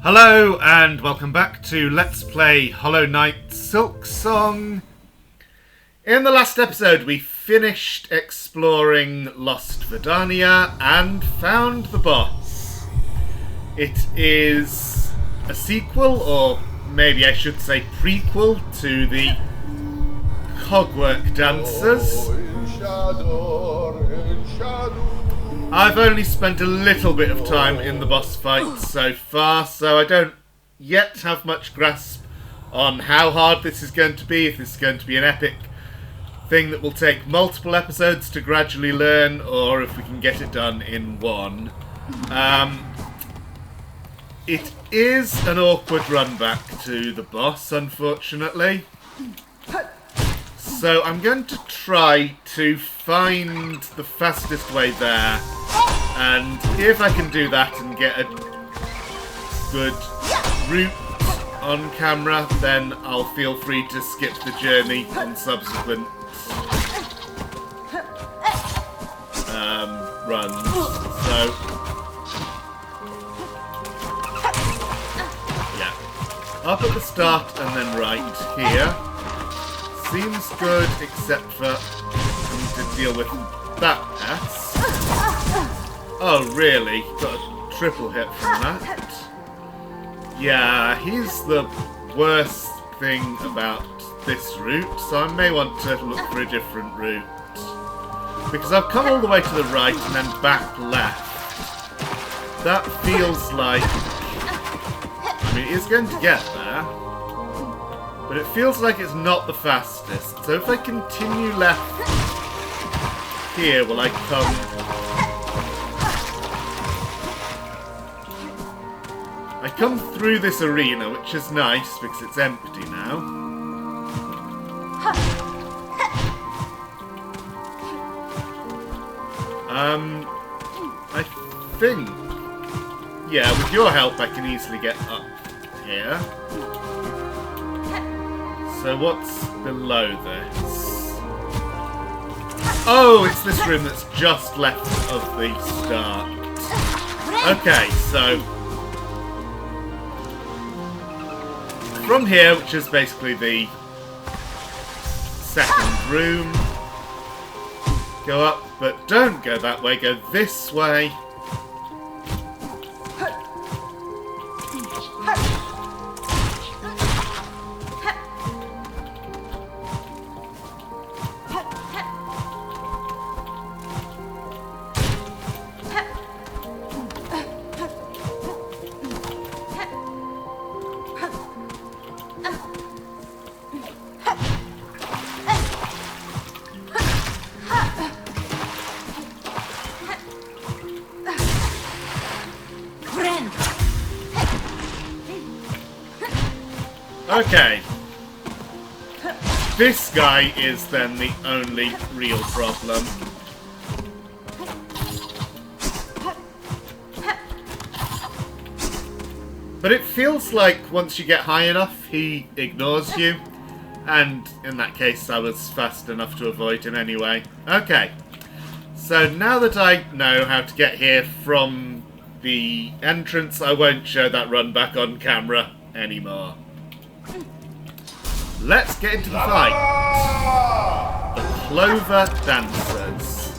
Hello and welcome back to Let's Play Hollow Knight Silksong. In the last episode we finished exploring Lost Verdania and found the boss. It is a sequel, or maybe I should say prequel, to the Cogwork Dancers. I've only spent a little bit of time in the boss fight so far, so I don't yet have much grasp on how hard this is going to be, if this is going to be an epic thing that will take multiple episodes to gradually learn, or if we can get it done in one. It is an awkward run back to the boss, unfortunately. So I'm going to try to find the fastest way there, and if I can do that and get a good route on camera, then I'll feel free to skip the journey on subsequent runs. So yeah, up at the start and then right here. Seems good, except for having to deal with that S. Oh, really? Got a triple hit from that. Yeah, he's the worst thing about this route, so I may want to look for a different route. Because I've come all the way to the right and then back left. That feels like... I mean, it's going to get there. But it feels like it's not the fastest. So if I continue left here, will I come... I come through this arena, which is nice because it's empty now. I think... Yeah, with your help I can easily get up here. So what's below this? Oh, it's this room that's just left of the start. Okay, so... from here, which is basically the second room, go up, but don't go that way, go this way. Okay. This guy is then the only real problem. But it feels like once you get high enough, he ignores you. And in that case, I was fast enough to avoid him anyway. Okay. So now that I know how to get here from the entrance, I won't show that run back on camera anymore. Let's get into the fight. The Clover Dancers.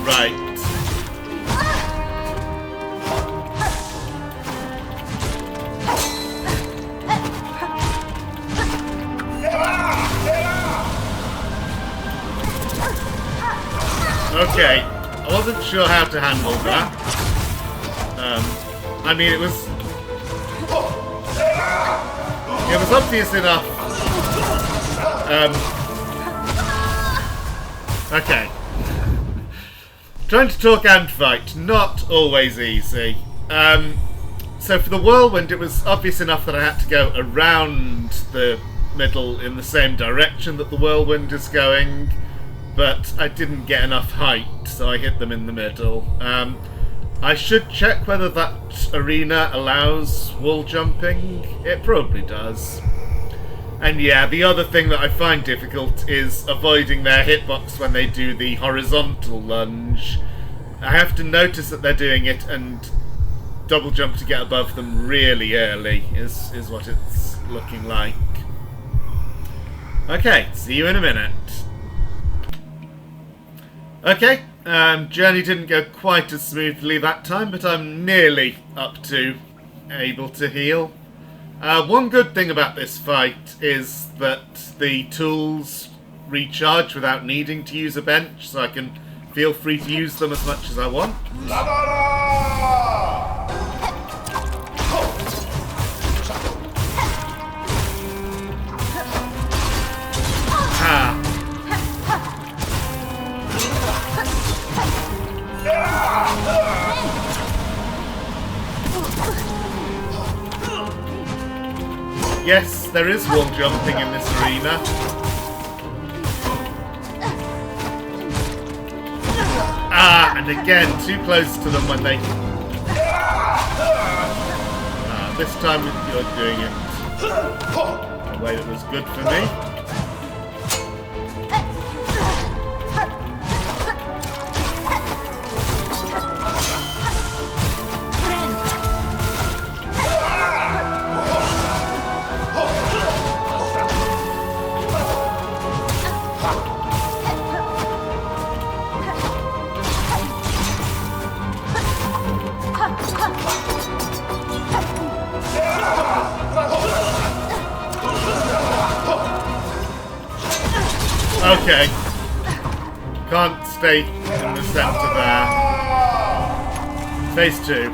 Right. Okay, I wasn't sure how to handle that. I mean, it was obvious enough. Okay. Trying to talk and fight, not always easy. So for the whirlwind, it was obvious enough that I had to go around the middle in the same direction that the whirlwind is going. But I didn't get enough height, so I hit them in the middle. I should check whether that arena allows wall jumping. It probably does. And yeah, the other thing that I find difficult is avoiding their hitbox when they do the horizontal lunge. I have to notice that they're doing it and double jump to get above them really early is what it's looking like. Okay, see you in a minute. Okay, journey didn't go quite as smoothly that time, but I'm nearly up to able to heal. One good thing about this fight is that the tools recharge without needing to use a bench, so I can feel free to use them as much as I want. Yes, there is wall jumping in this arena. And again, too close to them when they... this time you're doing it in a way that was good for me. Okay. Can't stay in the center there. Phase 2.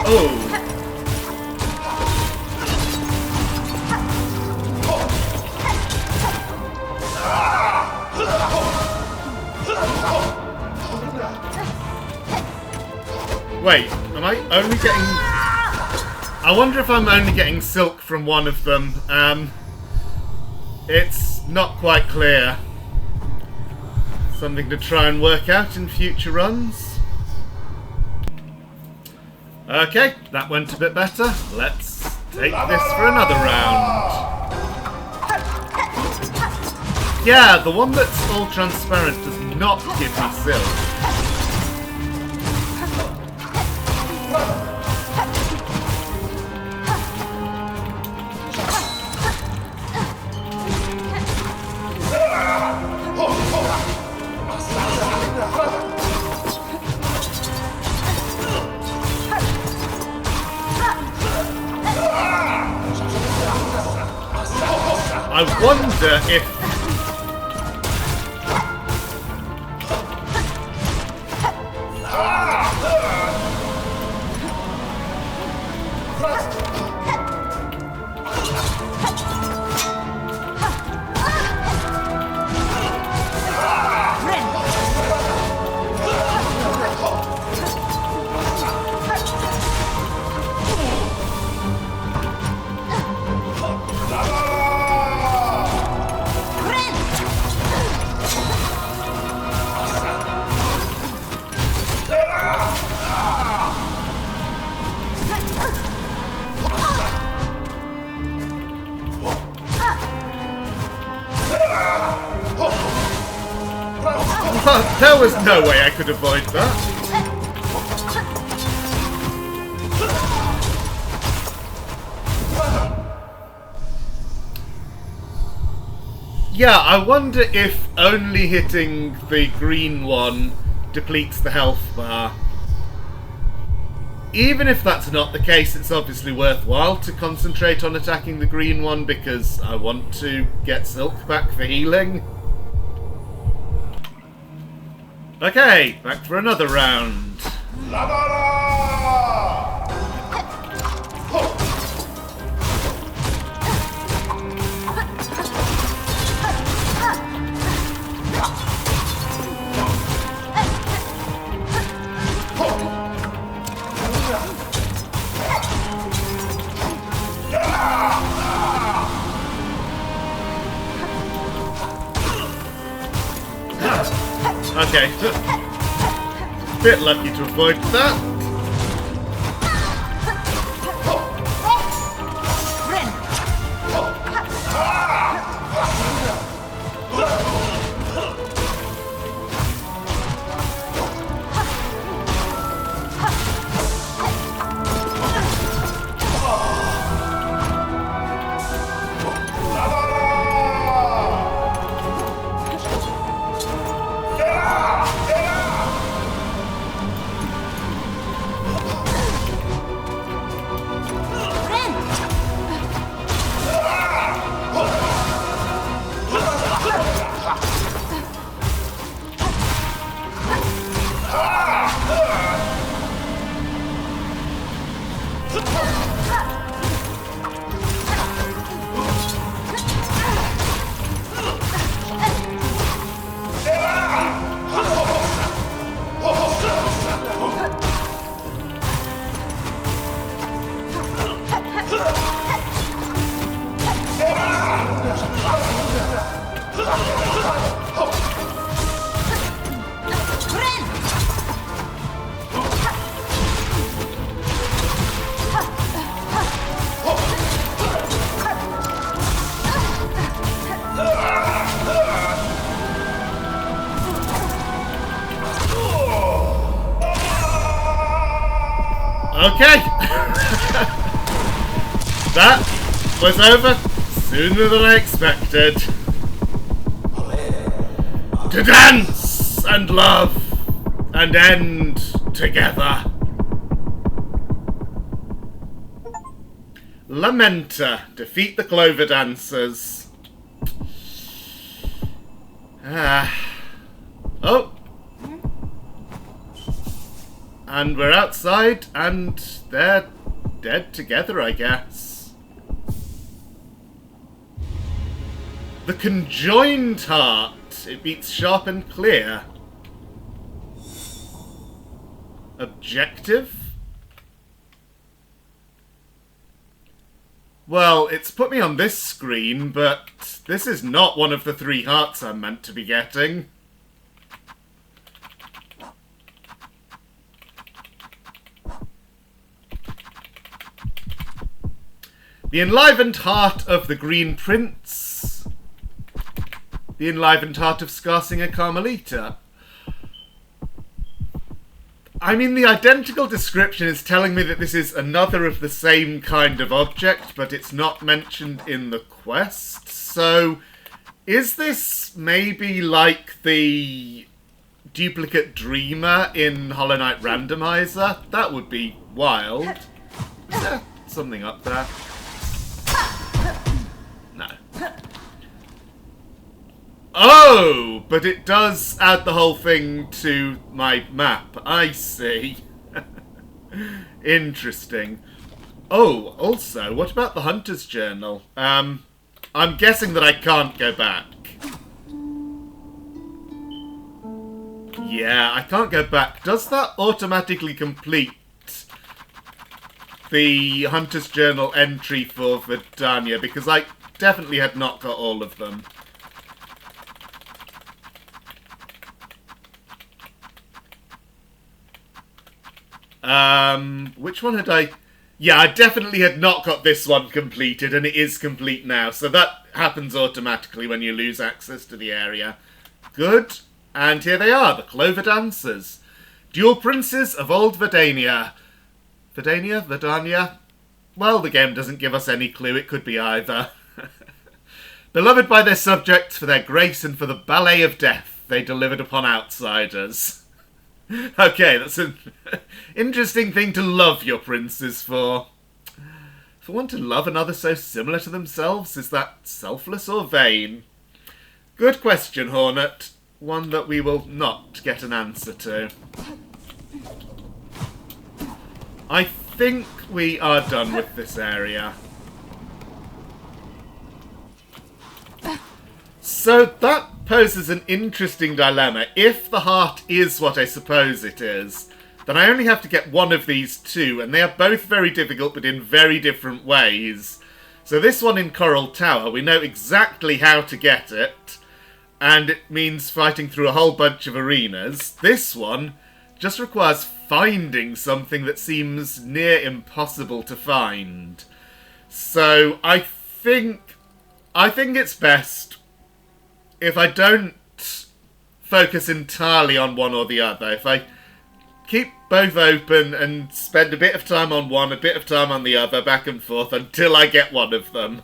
Oh. Wait, am I only getting... I wonder if I'm only getting silk from one of them. It's not quite clear. Something to try and work out in future runs. Okay, that went a bit better. Let's take this for another round. Yeah, the one that's all transparent does not give me silk. I wonder if... There was no way I could avoid that. Yeah, I wonder if only hitting the green one depletes the health bar. Even if that's not the case, it's obviously worthwhile to concentrate on attacking the green one because I want to get silk back for healing. Okay, back for another round. Okay. Bit lucky to avoid that. Okay! That was over sooner than I expected. To dance and love and end together. Lamenta. Defeat the Clover dancers. Oh! And we're outside, and they're dead together, I guess. The conjoined heart. It beats sharp and clear. Objective? Well, it's put me on this screen, but this is not one of the 3 hearts I'm meant to be getting. The enlivened heart of the Green Prince. The enlivened heart of Scarsinger Carmelita. I mean, the identical description is telling me that this is another of the same kind of object, but it's not mentioned in the quest. So, is this maybe like the duplicate Dreamer in Hollow Knight Randomizer? That would be wild. Is there something up there? No. Oh, but it does add the whole thing to my map. I see. Interesting. Oh, also, what about the Hunter's Journal? I'm guessing that I can't go back. Yeah, I can't go back. Does that automatically complete the Hunter's Journal entry for Verdania? Because I definitely had not got all of them. Which one had I... Yeah, I definitely had not got this one completed, and it is complete now. So that happens automatically when you lose access to the area. Good. And here they are, the Clover Dancers. Dual Princes of Old Verdania. Verdania? Verdania? Well, the game doesn't give us any clue. It could be either. Beloved by their subjects for their grace and for the ballet of death they delivered upon outsiders. Okay, that's an interesting thing to love your princes for. For one to love another so similar to themselves, is that selfless or vain? Good question, Hornet. One that we will not get an answer to. I think we are done with this area. So that poses an interesting dilemma. If the heart is what I suppose it is, then I only have to get one of these 2, and they are both very difficult but in very different ways. So this one in Coral Tower, we know exactly how to get it, and it means fighting through a whole bunch of arenas. This one just requires finding something that seems near impossible to find. So I think it's best if I don't focus entirely on one or the other. If I keep both open and spend a bit of time on one, a bit of time on the other, back and forth, until I get one of them.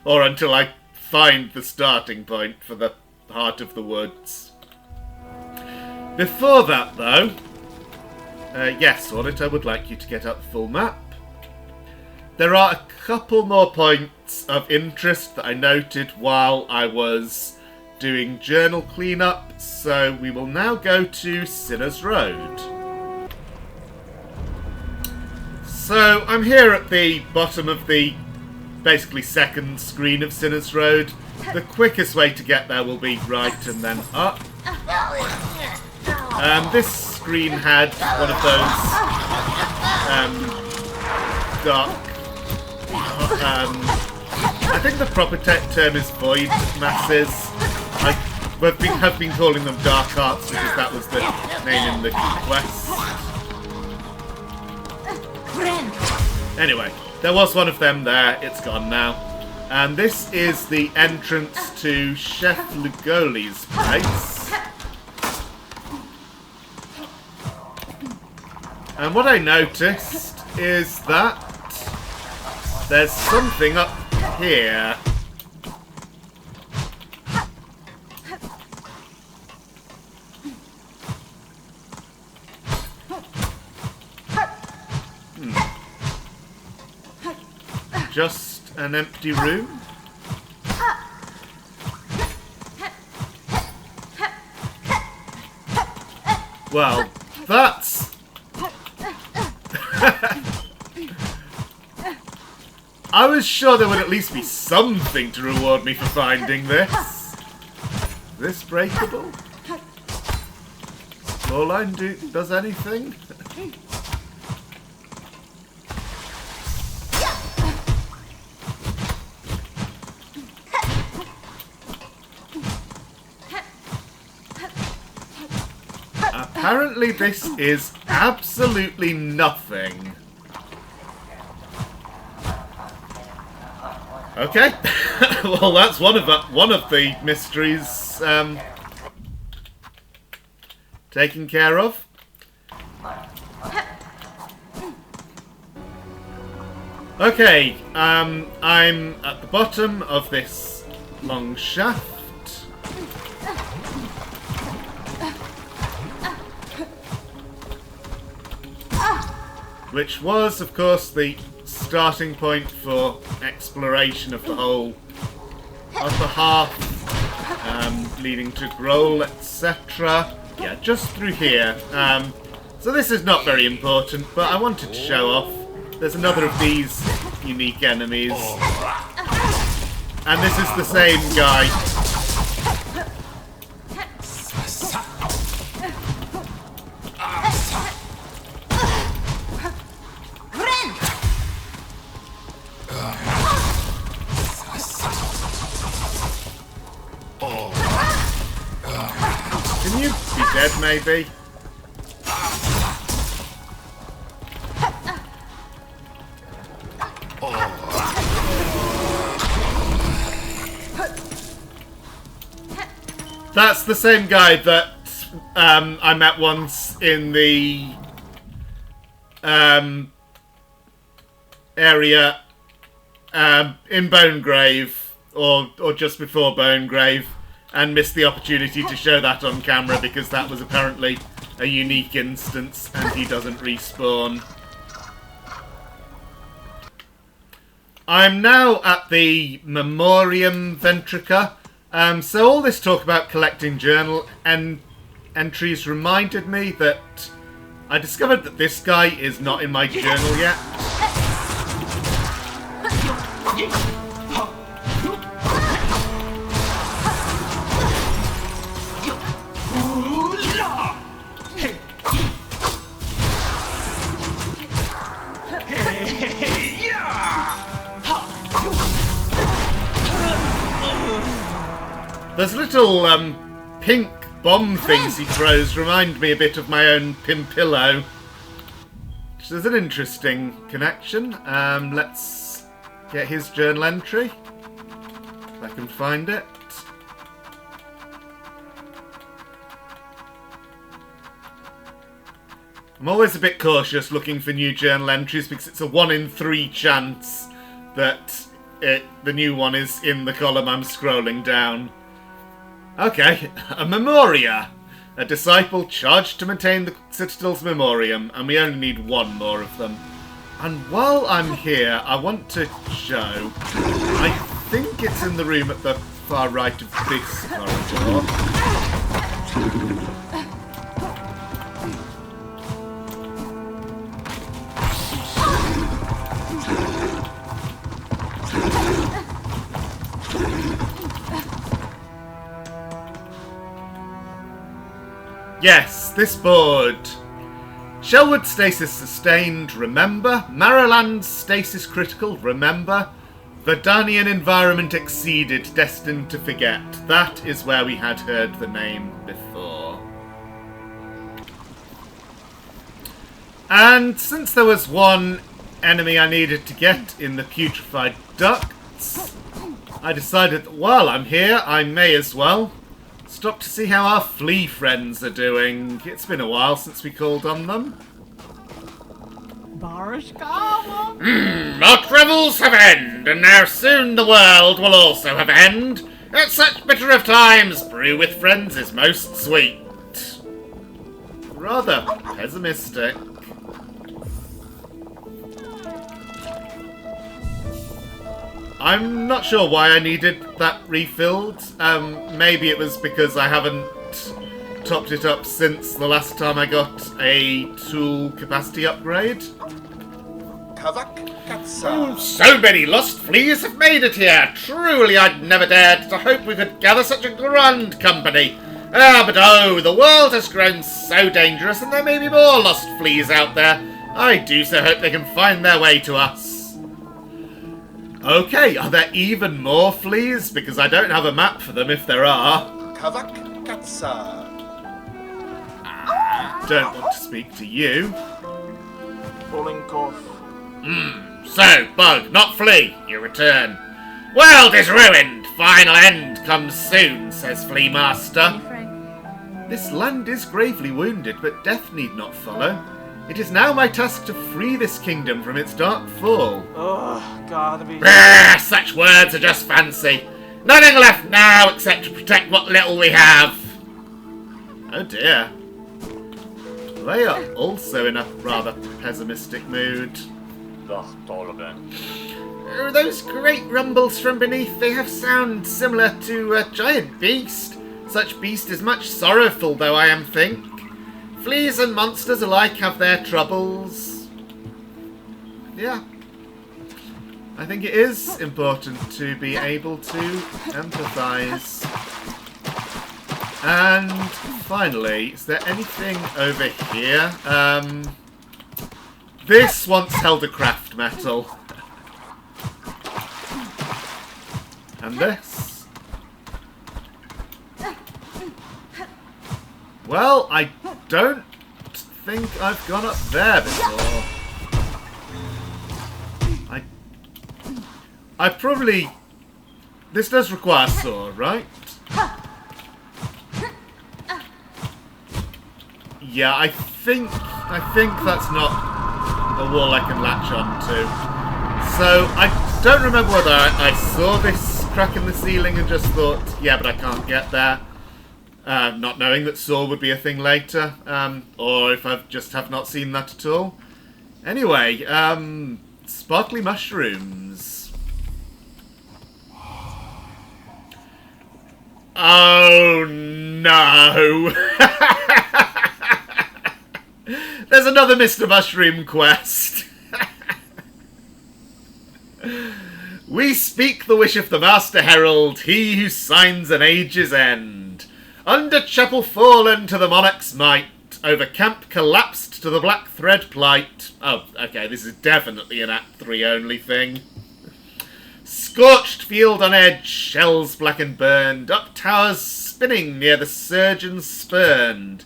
Or until I find the starting point for the Heart of the Woods. Before that, though, yes, Audit, I would like you to get out the full map. There are a couple more points of interest that I noted while I was doing journal cleanup, so we will now go to Sinner's Road. So I'm here at the bottom of the basically second screen of Sinner's Road. The quickest way to get there will be right and then up. This screen had one of those dark... I think the proper term is void masses. I have been calling them dark hearts because that was the name in the quest. Anyway, there was one of them there. It's gone now. And this is the entrance to Chef Lugoli's place. And what I noticed is that there's something up here. Just an empty room? Well, that's... I was sure there would at least be something to reward me for finding this. Is this breakable? Floorline does anything? Apparently this is absolutely nothing. Okay, well that's one of the mysteries taken care of. Okay, I'm at the bottom of this long shaft. Which was, of course, the starting point for exploration of the whole upper half, leading to Grohl, etc. Yeah, just through here. So this is not very important, but I wanted to show off. There's another of these unique enemies. And this is the same guy. Can you be dead, maybe? That's the same guy that I met once in the area in Bonegrave, or just before Bonegrave, and missed the opportunity to show that on camera because that was apparently a unique instance and he doesn't respawn. I'm now at the Memoriam Ventrica. So all this talk about collecting journal entries reminded me that I discovered that this guy is not in my journal yet. Those little pink bomb things he throws remind me a bit of my own Pimpillo. Which is an interesting connection. Let's get his journal entry. If I can find it. I'm always a bit cautious looking for new journal entries because it's a 1 in 3 chance that the new one is in the column I'm scrolling down. Okay, a Memoria. A disciple charged to maintain the Citadel's Memoriam, and we only need 1 more of them. And while I'm here, I want to show... I think it's in the room at the far right of this corridor. Yes, this board. Shellwood stasis sustained, remember. Marrowland stasis critical, remember. Verdanian environment exceeded, destined to forget. That is where we had heard the name before. And since there was one enemy I needed to get in the putrefied ducts, I decided that while I'm here, I may as well stop to see how our flea friends are doing. It's been a while since we called on them. Our travels have end, and now soon the world will also have end. At such bitter of times, brew with friends is most sweet. Rather pessimistic. I'm not sure why I needed that refilled. Maybe it was because I haven't topped it up since the last time I got a tool capacity upgrade. Oh, so many lost fleas have made it here. Truly, I'd never dared to hope we could gather such a grand company. But oh, the world has grown so dangerous, and there may be more lost fleas out there. I do so hope they can find their way to us. Okay, are there even more fleas? Because I don't have a map for them if there are. Don't want to speak to you. So, bug, not flea, you return. World is ruined, final end comes soon, says Flea Master. This land is gravely wounded, but death need not follow. It is now my task to free this kingdom from its dark fall. Oh, gotta be... Such words are just fancy. Nothing left now except to protect what little we have. Oh dear. They are also in a rather pessimistic mood. Those great rumbles from beneath, they have sound similar to a giant beast. Such beast is much sorrowful, though I am think. Fleas and monsters alike have their troubles. Yeah. I think it is important to be able to empathise. And finally, is there anything over here? This once held a craft metal. And this. Well, I don't think I've gone up there before. I probably... This does require a saw, right? Yeah, I think that's not a wall I can latch onto. So, I don't remember whether I saw this crack in the ceiling and just thought, yeah, but I can't get there. Not knowing that saw would be a thing later. Or if I just have not seen that at all. Anyway, sparkly mushrooms. Oh no! There's another Mr. Mushroom quest. We speak the wish of the Master Herald, he who signs an age's end. Under chapel fallen to the monarch's might, over camp collapsed to the black thread plight. Oh, okay, this is definitely an Act 3 only thing. Scorched field on edge, shells black and burned, up towers spinning near the surgeons spurned.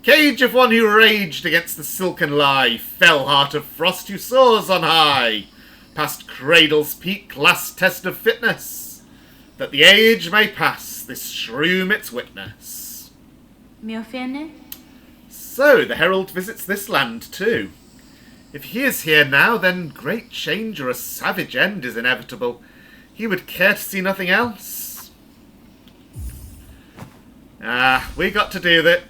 Cage of one who raged against the silken lie, fell heart of frost who soars on high. Past cradle's peak, last test of fitness, that the age may pass, this shroom its witness. So, the herald visits this land too. If he is here now, then great change or a savage end is inevitable. He would care to see nothing else. We got to do that.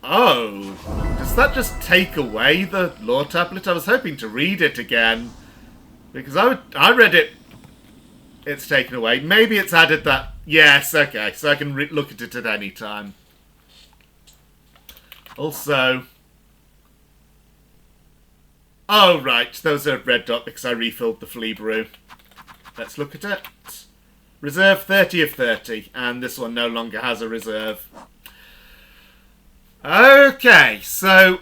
Oh, does that just take away the lore tablet? I was hoping to read it again. Because I read it. It's taken away. Maybe it's added that. Yes, okay. So I can look at it at any time. Also. Oh, right. Those are red dot because I refilled the flea brew. Let's look at it. Reserve 30 of 30. And this one no longer has a reserve. Okay, so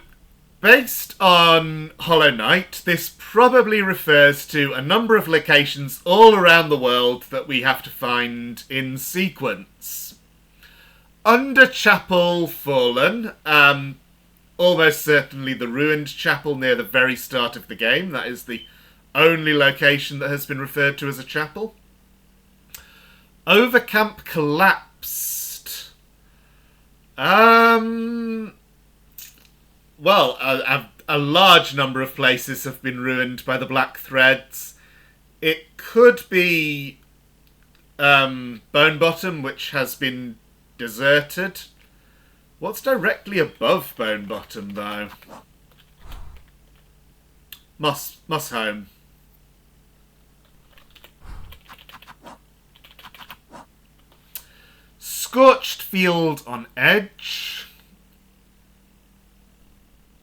based on Hollow Knight, this probably refers to a number of locations all around the world that we have to find in sequence. Under Chapel Fallen, almost certainly the ruined chapel near the very start of the game. That is the only location that has been referred to as a chapel. Overcamp collapsed. Well, a large number of places have been ruined by the Black Threads. It could be Bone Bottom, which has been deserted. What's directly above Bone Bottom, though? Moss Home. Scorched field on edge.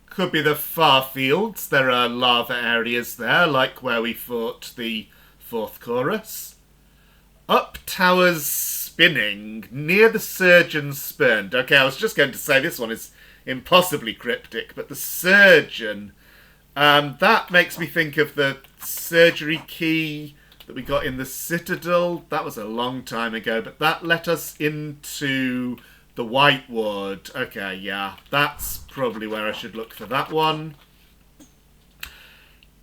Could be the far fields. There are lava areas there, like where we fought the fourth chorus. Up towers spinning, near the surgeon spurned. Okay, I was just going to say this one is impossibly cryptic, but the surgeon, that makes me think of the surgery key that we got in the Citadel. That was a long time ago, but that let us into the White Ward. Okay, yeah, that's probably where I should look for that one.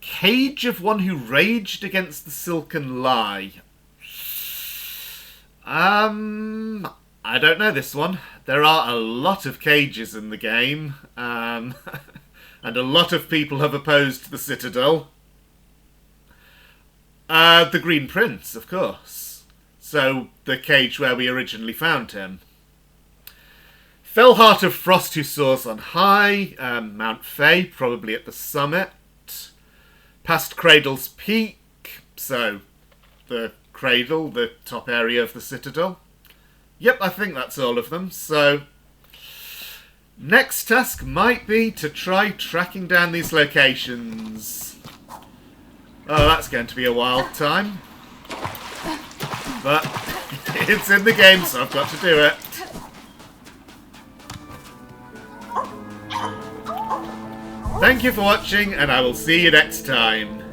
Cage of one who raged against the silken lie. I don't know this one. There are a lot of cages in the game, and a lot of people have opposed the Citadel. The Green Prince, of course. So, the cage where we originally found him. Fell heart of frost who soars on high. Mount Fay, probably at the summit. Past Cradle's Peak. So, the Cradle, the top area of the Citadel. Yep, I think that's all of them. So, next task might be to try tracking down these locations. Oh, that's going to be a wild time. But it's in the game, so I've got to do it. Thank you for watching, and I will see you next time.